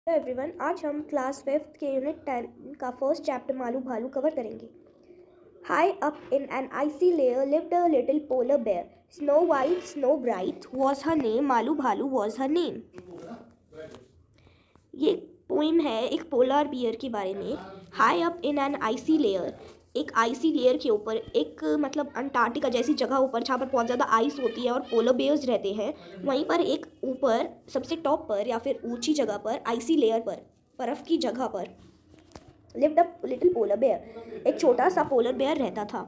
Hello everyone, आज हम class 5th के यूनिट 10 का first chapter Malu Bhalu cover करेंगे। High up in an icy lair lived a little polar bear. Snow white, snow bright was her name, Malu Bhalu was her name. ये poem है एक polar bear के बारे में। High up in an icy lair, एक icy layer के ऊपर, एक मतलब अंटार्कटिका जैसी जगह ऊपर जहाँ पर बहुत ज़्यादा आइस होती है और पोलर बेयर्स रहते हैं, वहीं पर एक ऊपर सबसे टॉप पर या फिर ऊंची जगह पर, आइसी लेयर पर, बर्फ़ की जगह पर lived a little polar bear, एक छोटा सा पोलर बेयर रहता था।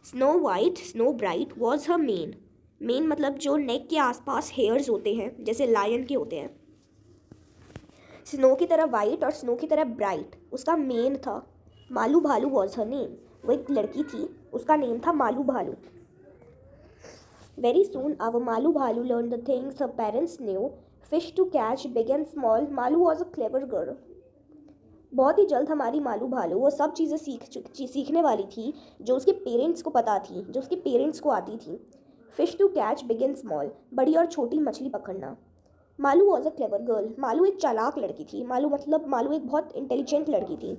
Snow white, snow bright was her mane. Mane मतलब जो नेक के आसपास हेयर्स होते हैं, जैसे लायन के होते हैं। स्नो की तरह वाइट और स्नो की तरह ब्राइट उसका मेन था। Malu Bhalu was her name, वो एक लड़की थी, उसका नेम था मालू भालू। Very soon our Malu Bhalu learn the things her parents knew, fish to catch big and small, Malu was a clever girl. बहुत ही जल्द हमारी मालू भालू वो सब चीज़ें सीखने वाली थी जो उसके पेरेंट्स को पता थी, जो उसके पेरेंट्स को आती थी। Fish to catch big and small, बड़ी और छोटी मछली पकड़ना। Malu was a clever girl, Malu एक चालाक लड़की थी। मालू मतलब मालू एक बहुत इंटेलिजेंट लड़की थी।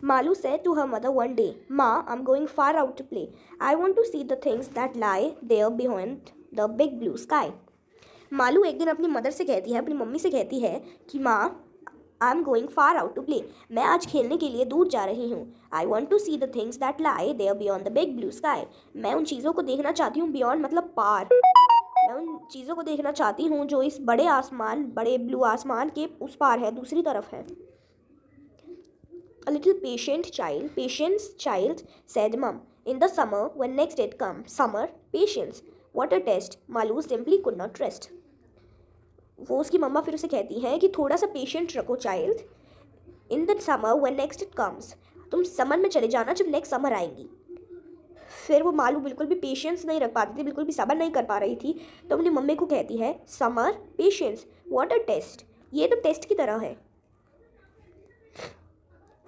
Malu said to her mother one day, "Ma, I'm going far out to play. I want to see the things that lie there behind the big blue sky." Malu एक दिन अपनी मदर से कहती है, अपनी मम्मी से कहती है कि माँ, I am going far out to play, मैं आज खेलने के लिए दूर जा रही हूँ। I want to see the things that lie there beyond the big blue sky, मैं उन चीज़ों को देखना चाहती हूँ, बियॉन्ड मतलब पार, मैं उन चीज़ों को देखना चाहती हूँ जो इस बड़े आसमान, बड़े ब्लू आसमान के उस पार है, दूसरी तरफ है। A little patience child said Mum, in the summer when next it comes, summer, patience, what a test, Malu simply could not rest. वो उसकी मम्मा फिर उसे कहती हैं कि थोड़ा सा पेशेंट रखो child, in the summer when next it comes, तुम समर में चले जाना जब नेक्स्ट समर आएंगी। फिर वो मालू बिल्कुल भी पेशेंस नहीं रख पाती थी, बिल्कुल भी सब्र नहीं कर पा रही थी, तो अपनी मम्मी को कहती है summer, patience, what a test, ये तो टेस्ट की तरह है।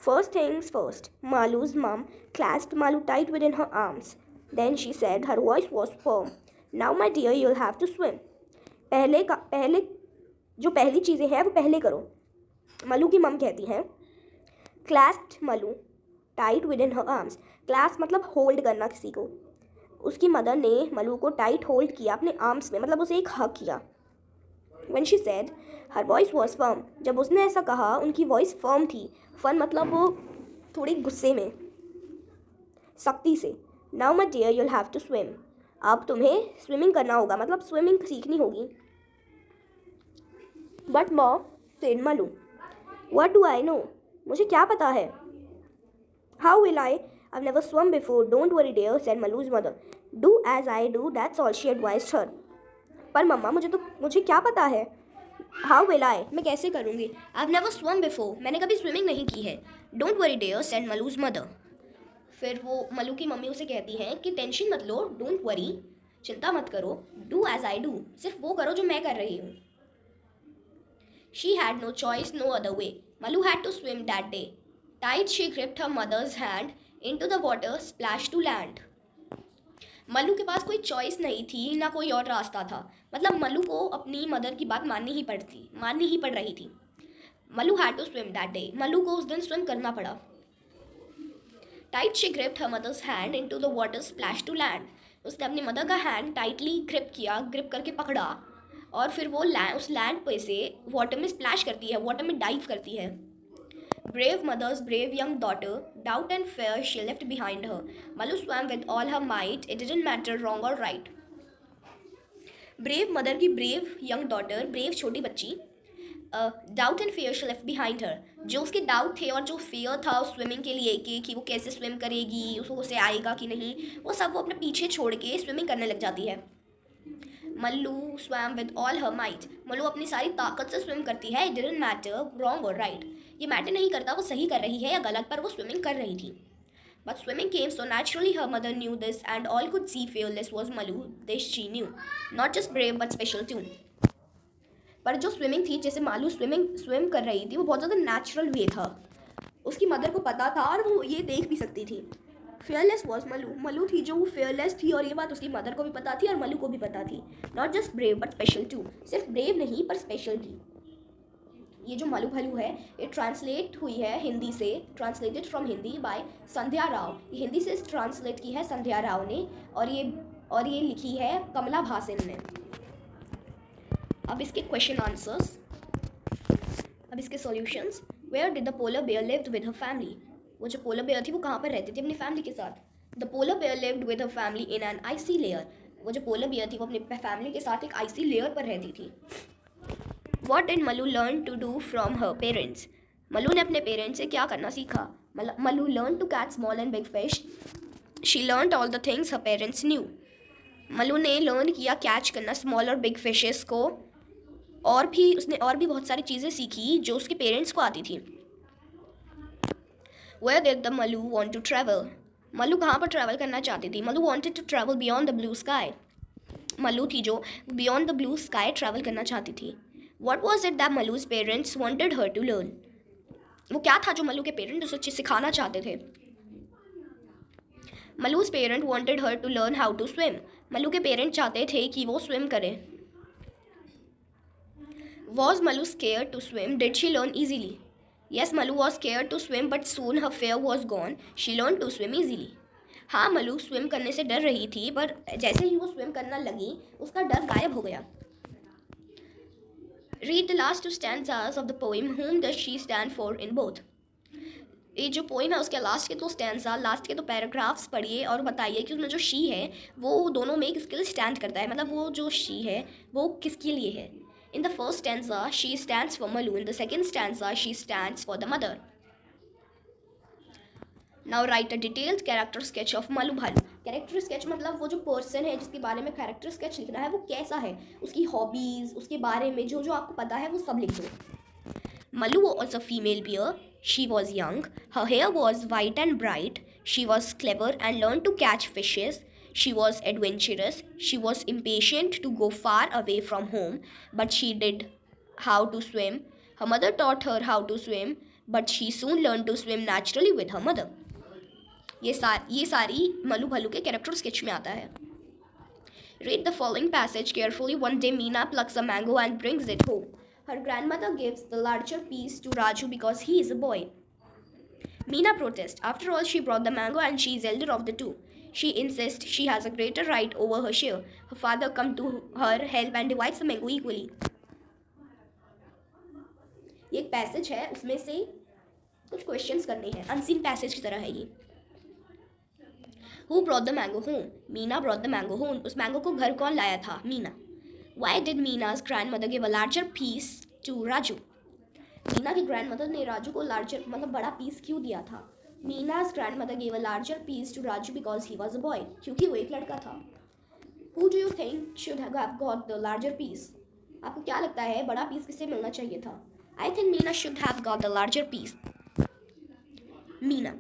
First things first, Malu's mum clasped Malu tight within her arms. Then she said, her voice was firm, "Now, my dear, you'll have to swim." पहले जो पहली चीज़ें हैं वो पहले करो। मलू की मम कहती हैं, clasped Malu tight within her arms. Clasp मतलब होल्ड करना किसी को। उसकी मदर ने मलू को टाइट होल्ड किया अपने आर्म्स में, मतलब उसे एक हग किया। When she said, her voice was firm, जब उसने ऐसा कहा उनकी वॉइस फर्म थी। फर्म मतलब वो थोड़ी गुस्से में, सख्ती से। Now my dear, you'll have to swim. अब तुम्हें स्विमिंग करना होगा, मतलब स्विमिंग सीखनी होगी। But mom, said Malu, what do I know? मुझे क्या पता है? How will I? I've never swum before. Don't worry dear, said Malu's mother. Do as I do, that's all she advised her. पर मम्मा मुझे क्या पता है? How will I? मैं कैसे करूँगी? I've never swum before. मैंने कभी स्विमिंग नहीं की है। Don't worry dear, said Malu's mother. फिर वो मलू की मम्मी उसे कहती हैं कि टेंशन मत लो, डोंट वरी, चिंता मत करो, डू एज आई डू, सिर्फ वो करो जो मैं कर रही हूँ। She had no choice, no other way. Malu had to swim that day. Tight she gripped her mother's hand into the water, splashed to land. Mallu के पास कोई चॉइस नहीं थी, ना कोई और रास्ता था, मतलब मल्लू को अपनी मदर की बात माननी ही पड़ रही थी। Mallu had to swim that day, Mallu को उस दिन स्विम करना पड़ा। Tight she gripped her mother's hand into the water, splash to land, उसने अपनी मदर का हैंड टाइटली ग्रिप किया, ग्रिप करके पकड़ा, और फिर वो उस लैंड पे से वाटर में स्प्लैश करती है, वाटर में डाइव करती है। Brave mother's brave young daughter, doubt and fear she left behind her. Malu swam with all her might, it didn't matter wrong or right. Brave mother की brave young daughter, brave छोटी बच्ची, doubt and fear she left behind her. जो उसके doubt थे और जो fear था उस स्विमिंग के लिए कि वो कैसे स्विम करेगी, उसको उसे आएगा कि नहीं, वो सब वो अपने पीछे छोड़ के स्विमिंग करने लग जाती है। Mallu swam with all her might. Mallu अपनी सारी ताकत से स्विम करती है। It didn't matter wrong or right. ये मैटर नहीं करता वो सही कर रही है या गलत, पर वो स्विमिंग कर रही थी। But swimming came so naturally, her mother knew this, and all could see fearless was Malu. This she knew, not just brave but special too. पर जो स्विमिंग थी, जैसे मालू स्विम कर रही थी, वो बहुत ज़्यादा नेचुरल वे था, उसकी मदर को पता था और वो ये देख भी सकती थी। फेयरलेस वॉज मलू थी जो वो फेयरलेस थी, और ये बात उसकी मदर को भी पता थी और मलू को भी पता थी। Not just brave but special too, सिर्फ ब्रेव नहीं पर स्पेशल भी। ये जो मलू भलू है ये ट्रांसलेट हुई है हिंदी से, ट्रांसलेटेड फ्रॉम हिंदी बाय संध्या राव। हिंदी से ट्रांसलेट की है संध्या राव ने और ये लिखी है कमला भासेन ने। अब इसके क्वेश्चन आंसर्स, अब इसके solutions. Where did the polar bear lived with her family? वो जो पोलर बेयर थी वो कहाँ पर रहती थी? अपनी फैमिली के साथ। The polar bear lived with her family in an icy lair. वो जो पोलर बेयर थी वो अपनी फैमिली के साथ एक आइसी लेयर पर रहती थी। What did Malu learn to do from her parents? Malu ने अपने पेरेंट्स से क्या करना सीखा? Malu learned to catch small and big fish. She learned all the things her parents knew. Malu ने लर्न किया कैच करना स्मॉल और बिग फिशेस को, और भी उसने और भी बहुत सारी चीज़ें सीखी जो उसके पेरेंट्स को आती थी। Where did the Malu want to travel? Malu कहाँ पर ट्रैवल करना चाहती थी? Malu wanted to travel beyond the blue sky. Malu थी जो beyond the blue sky travel करना चाहती थी। What was it that Malu's parents wanted her to learn? वो क्या था जो मलू के पेरेंट्स उसे सिखाना चाहते थे? Malu's parent wanted her to learn how to swim. Malu के पेरेंट्स चाहते थे कि वो स्विम करे। Was Malu scared to swim? Did she learn easily? Yes, Malu was scared to swim, but soon her fear was gone. She learned to swim easily. हाँ, Malu swim करने से डर रही थी, पर जैसे ही वो स्विम करना लगी उसका डर गायब हो गया। Read the last two stanzas of the poem. Whom does she stand for in both? ये जो पोइम है उसके लास्ट के दो स्टैंजा, लास्ट के दो पैराग्राफ्स पढ़िए और बताइए कि उसमें जो शी है वो दोनों में किसके लिए स्टैंड करता है, मतलब वो जो शी है वो किसके लिए है। In the first stanza, she stands for Malu. In the second stanza, she stands for the mother. Now write a detailed character sketch of Malu Bhalu. Character sketch मतलब वो जो पर्सन है जिसके बारे में character sketch लिखना है वो कैसा है, उसकी हॉबीज़, उसके बारे में जो जो आपको पता है वो सब लिख दो। Malu was a female bear. She was young. Her hair was white and bright. She was clever and learned to catch fishes. She was adventurous. She was impatient to go far away from home, but she did how to swim. Her mother taught her how to swim, but she soon learned to swim naturally with her mother. ये सारी मलू भलू के character sketch में आता है। Read the following passage carefully. One day Meena plucks a mango and brings it home. Her grandmother gives the larger piece to Raju because he is a boy. Meena protests. After all, she brought the mango and she is elder of the two. She insists she has a greater right over her share. Her father comes to her help and divides the mango equally. ये एक passage है, उसमें से कुछ questions करने हैं, unseen passage की तरह है ये। Who brought the mango home? Meena brought the mango home. उस मैंगो को घर कौन लाया था? Meena. Why did Meena's grandmother give a larger piece to Raju? Meena की ग्रैंडमदर ने राजू को लार्जर मतलब बड़ा पीस क्यों दिया था? Meena's grandmother gave a larger piece to Raju because he was a boy. क्योंकि वो एक लड़का था। Who do you think should have got the larger piece? आपको क्या लगता है बड़ा पीस किसे मिलना चाहिए था? I think Meena should have got the larger piece. Meena.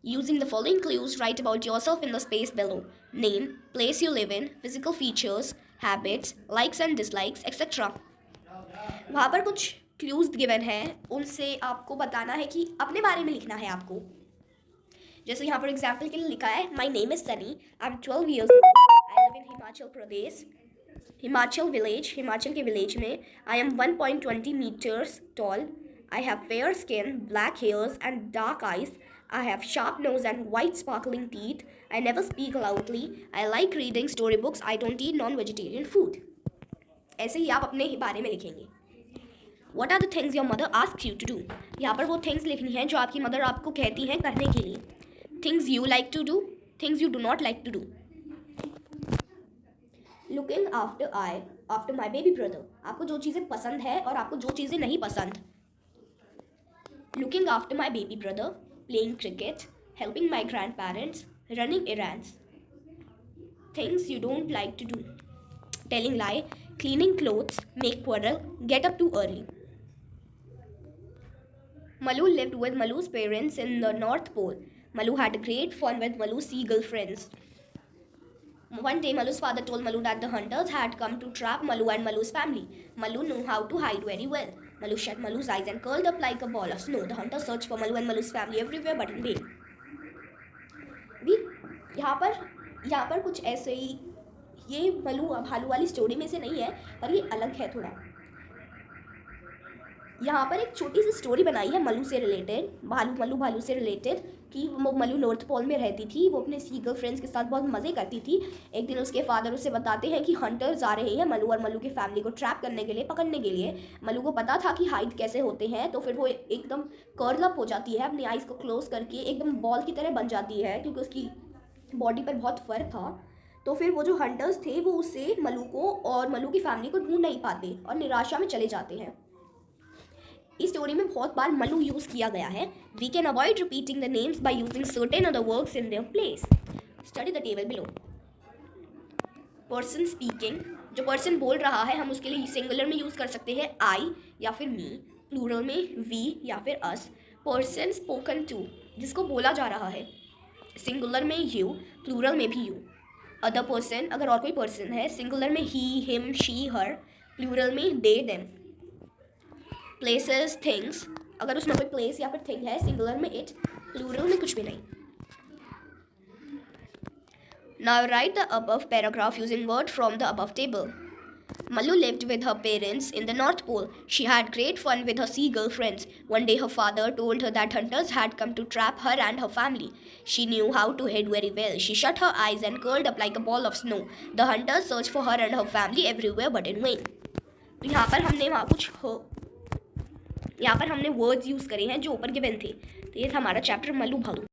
Using the following clues, write about yourself in the space below. Name, place you live in, physical features, habits, likes and dislikes, etc. वहाँ पर कुछ clues given है, उनसे आपको बताना है कि अपने बारे में लिखना है आपको। जैसे यहाँ पर एग्जाम्पल के लिए लिखा है, my name is Sunny, I am 12 years old, I live in Himachal Pradesh, Himachal village, Himachal के विलेज में। I am 1.20 meters tall, I have fair skin, black hairs and dark eyes, I have sharp nose and white sparkling teeth. I never speak loudly. I like reading storybooks. I don't eat non-vegetarian food. ऐसे ही आप अपने ही बारे में लिखेंगे। What are the things your mother asks you to do? यहाँ पर वो things लिखनी है जो आपकी मदर आपको कहती हैं करने के लिए। Things you like to do, things you do not like to do. Looking after my baby brother. आपको जो चीज़ें पसंद है और आपको जो चीज़ें नहीं पसंद। Looking after my baby brother. Playing cricket, helping my grandparents, running errands. Things you don't like to do. Telling lie, cleaning clothes, make quarrel, get up too early. Malu lived with Malu's parents in the North Pole. Malu had great fun with Malu's seagull friends. One day, Malu's father told Malu that the hunters had come to trap Malu and Malu's family. Malu knew how to hide very well. Malu shut Malu's eyes and curled up like a ball of snow. The hunters searched for Malu and Malu's family everywhere but in vain. भी यहाँ पर कुछ ऐसे ही, ये मलू भालू वाली story में से नहीं है पर ये अलग है थोड़ा। यहाँ पर एक छोटी सी स्टोरी बनाई है मल्लू से रिलेटेड, भालू से रिलेटेड, कि वो मल्लू नॉर्थ पोल में रहती थी। वो अपने सीगल फ्रेंड्स के साथ बहुत मज़े करती थी। एक दिन उसके फादर उसे बताते हैं कि हंटर्स आ रहे हैं मल्लू और मल्लू की फैमिली को ट्रैप करने के लिए, पकड़ने के लिए। मल्लू को पता था कि हाइड कैसे होते हैं, तो फिर वो एकदम कर्ल अप हो जाती है, अपनी आइज़ को क्लोज करके एकदम बॉल की तरह बन जाती है, क्योंकि उसकी बॉडी पर बहुत फर था। तो फिर वो जो हंटर्स थे वो उससे मल्लू को और मल्लू की फैमिली को ढूंढ नहीं पाते और निराशा में चले जाते हैं। इस स्टोरी में बहुत बार मल्लू यूज़ किया गया है। We can avoid repeating the names by using certain other words in their place. Study the table below. Person speaking, जो पर्सन बोल रहा है हम उसके लिए सिंगुलर में यूज़ कर सकते हैं आई या फिर मी, प्लूरल में वी या फिर अस। पर्सन स्पोकन टू, जिसको बोला जा रहा है, सिंगुलर में यू, प्लूरल में भी यू। अदर पर्सन, अगर और कोई पर्सन है, सिंगुलर में ही, हिम, शी, हर, प्लूरल में दे, देम। प्लेसेस, थिंग्स, अगर उसमें कोई प्लेस या फिर थिंग है, सिंगुलर में इट, प्लूरल में कुछ भी नहीं। Now write the above paragraph using word from the above table. Mallu lived with her parents in the North Pole. She had great fun with her seagull friends. One day her father told her that hunters had come to trap her and her family. She knew how to hide very well. She shut her eyes and curled up like a ball of snow. The hunters searched for her and her family everywhere but in vain. तो यहाँ पर हमने words use करे हैं जो ऊपर given थे। तो ये था हमारा चैप्टर मल्लू भालू।